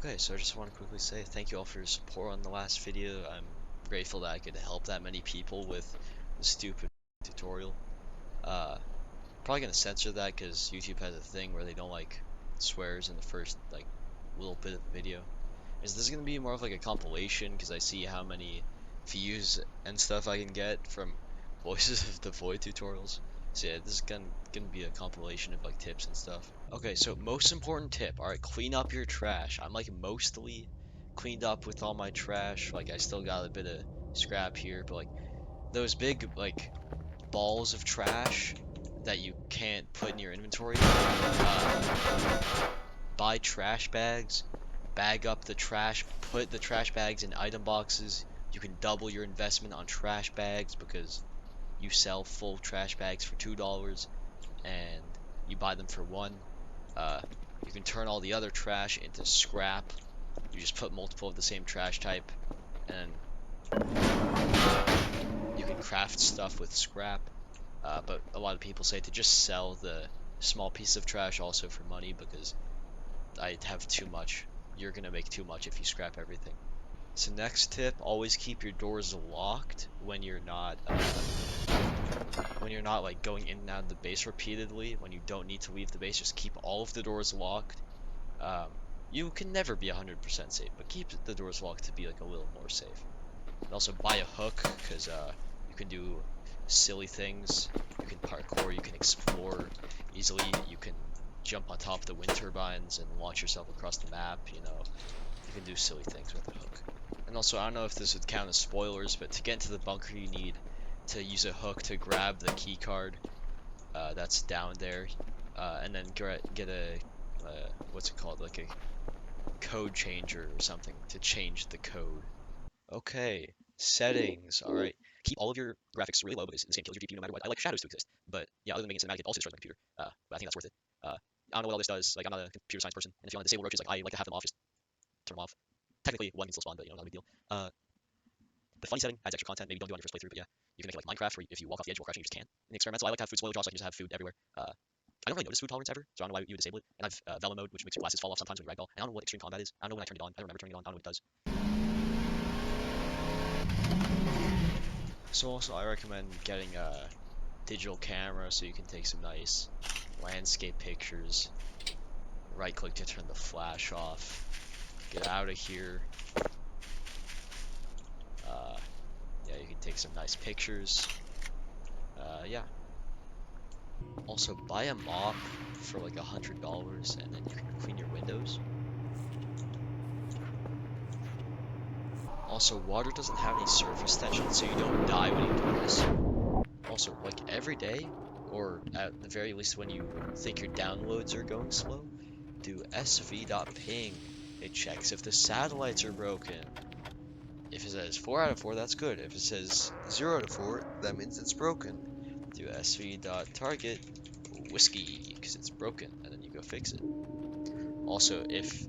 Okay, so I just want to quickly say thank you all for your support on the last video. I'm grateful that I could help that many people with the stupid tutorial. Probably gonna censor that because YouTube has a thing where they don't like swears in the first like little bit of the video. Is this gonna be more of like a compilation because I see how many views and stuff I can get from Voices of the Void tutorials? So yeah, this is gonna be a compilation of like tips and stuff. Okay, so most important tip, alright, clean up your trash. I'm like mostly cleaned up with all my trash. Like I still got a bit of scrap here, but like those big like balls of trash that you can't put in your inventory, buy trash bags, bag up the trash, put the trash bags in item boxes. You can double your investment on trash bags because you sell full trash bags for $2 and you buy them for 1. Uh, you can turn all the other trash into scrap. You just put multiple of the same trash type, and you can craft stuff with scrap. But a lot of people say to just sell the small piece of trash also for money because I'd have too much. You're gonna make too much if you scrap everything. So next tip, always keep your doors locked when you're not like going in and out of the base repeatedly. When you don't need to leave the base, just keep all of the doors locked. Um, you can never be 100% safe, but keep the doors locked to be like a little more safe. And also buy a hook because you can do silly things. You can parkour, you can explore easily, you can jump on top of the wind turbines and launch yourself across the map. You can do silly things with a hook. And also, I don't know if this would count as spoilers, but to get into the bunker, you need to use a hook to grab the key card that's down there, and then get a what's it called, like a code changer or something to change the code. Okay, settings. All right, keep all of your graphics really low because this game kills your GPU no matter what. I like shadows to exist, but yeah, other than making cinematic, it also destroys my computer. But I think that's worth it. I don't know what all this does. Like, I'm not a computer science person, and if you want to disable roaches, like I like to have them off, just turn them off. Technically, one can still spawn, but not a big deal. The funny setting adds extra content. Maybe don't do it on your first playthrough, but yeah, you can make it like Minecraft, where if you walk off the edge while crouching, you just can't. In the experimental, I like to have food spoilage, so I can just have food everywhere. I don't really notice food tolerance ever, so I don't know why you would disable it. And I've Velo mode, which makes your glasses fall off sometimes when you ragdoll. And I don't know what extreme combat is. I don't know when I turned it on. I don't remember turning it on. I don't know what it does. So also, I recommend getting a digital camera so you can take some nice landscape pictures. Right click to turn the flash off. Get out of here. Uh, yeah, you can take some nice pictures. Yeah. Also, buy a mop for like $100 and then you can clean your windows. Also, water doesn't have any surface tension, so you don't die when you do this. Also, like every day, or at the very least when you think your downloads are going slow, do sv.ping. It checks if the satellites are broken. If it says 4 out of 4, that's good. If it says 0 out of 4, that means it's broken. Do sv.target whiskey, because it's broken, and then you go fix it. Also, if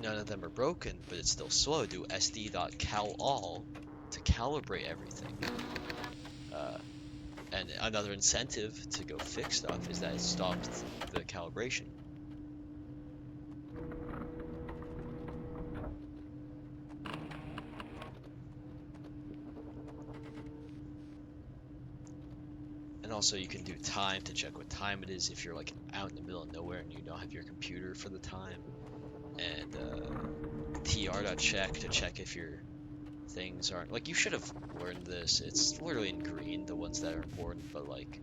none of them are broken, but it's still slow, do sd.calall to calibrate everything. Uh, and another incentive to go fix stuff is that it stops the calibration. And also you can do time to check what time it is if you're like out in the middle of nowhere and you don't have your computer for the time. And tr.check to check if your things aren't like, you should have learned this. It's literally in green, the ones that are important, but like,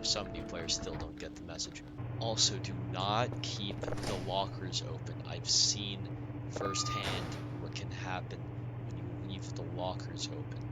some new players still don't get the message. Also, do not keep the lockers open. I've seen firsthand what can happen when you leave the lockers open.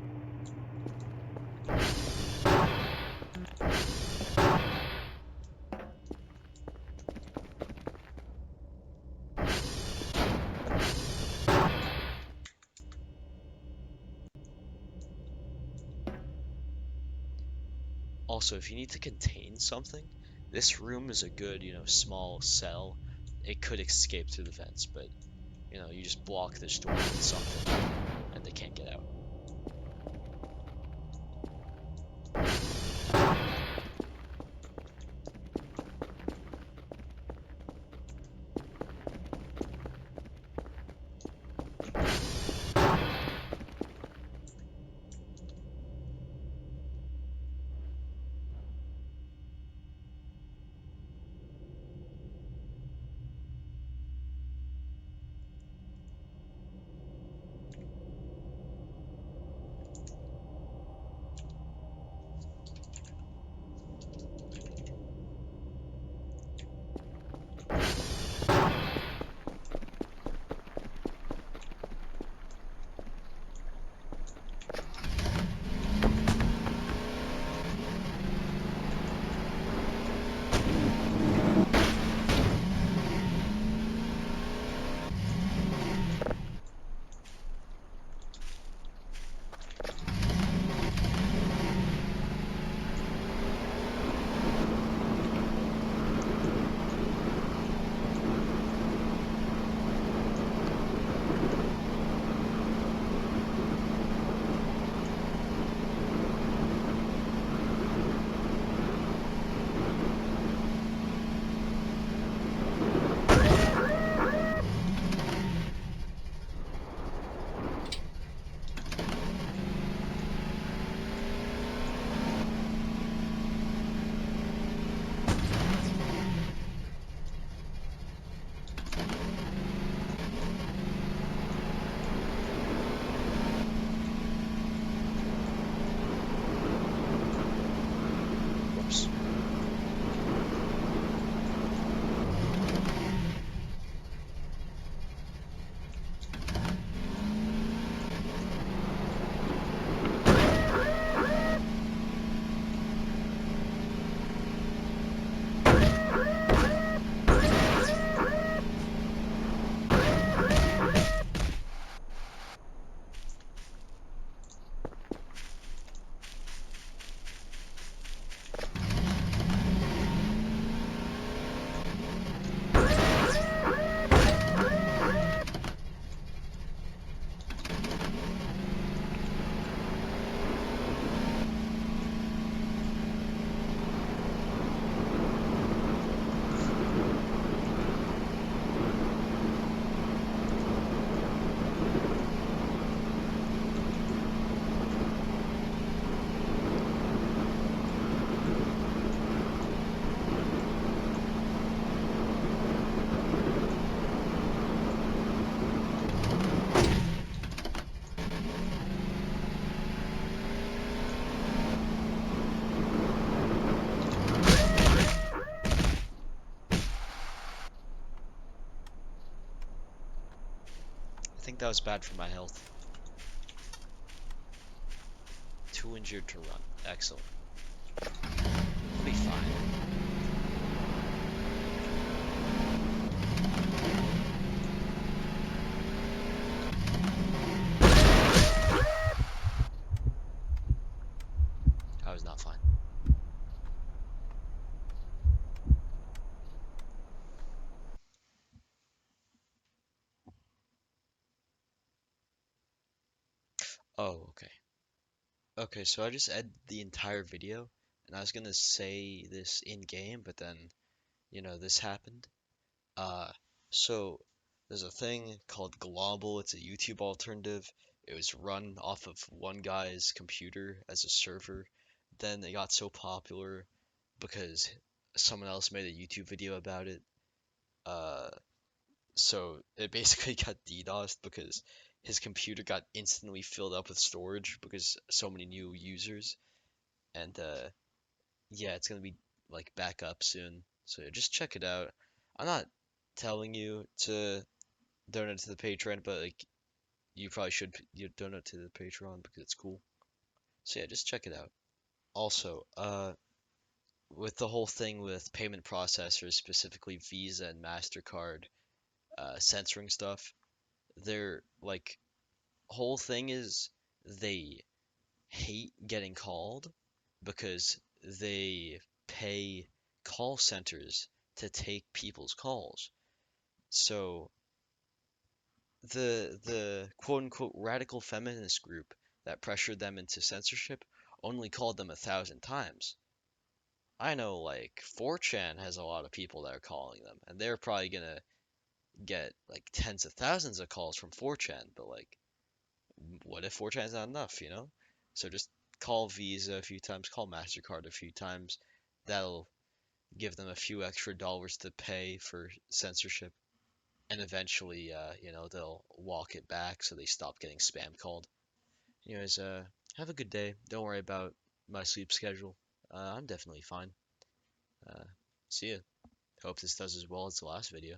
Also, if you need to contain something, this room is a good, small cell. It could escape through the vents, but, you just block this door with something, and they can't get out. think that was bad for my health. Too injured to run. Excellent. I'll be fine. I was not fine. Oh, okay. Okay, so I just edited the entire video, and I was gonna say this in game, but then, this happened. Uh, so there's a thing called Global. It's a YouTube alternative. It was run off of one guy's computer as a server. Then it got so popular because someone else made a YouTube video about it. Uh, so it basically got DDoSed because his computer got instantly filled up with storage because so many new users. And yeah, it's gonna be like back up soon. So yeah, just check it out. I'm not telling you to donate to the Patreon, but like you probably should donate to the Patreon because it's cool. So yeah, just check it out. Also, with the whole thing with payment processors, specifically Visa and MasterCard, censoring stuff, their like whole thing is they hate getting called because they pay call centers to take people's calls. So the quote unquote radical feminist group that pressured them into censorship only called them 1,000 times. I know like 4chan has a lot of people that are calling them, and they're probably gonna get like tens of thousands of calls from 4chan, but like what if 4chan's not enough? So just call Visa a few times, call MasterCard a few times. That'll give them a few extra dollars to pay for censorship, and eventually, they'll walk it back so they stop getting spam called. Anyways, have a good day. Don't worry about my sleep schedule. I'm definitely fine. Uh, See ya. Hope this does as well as the last video.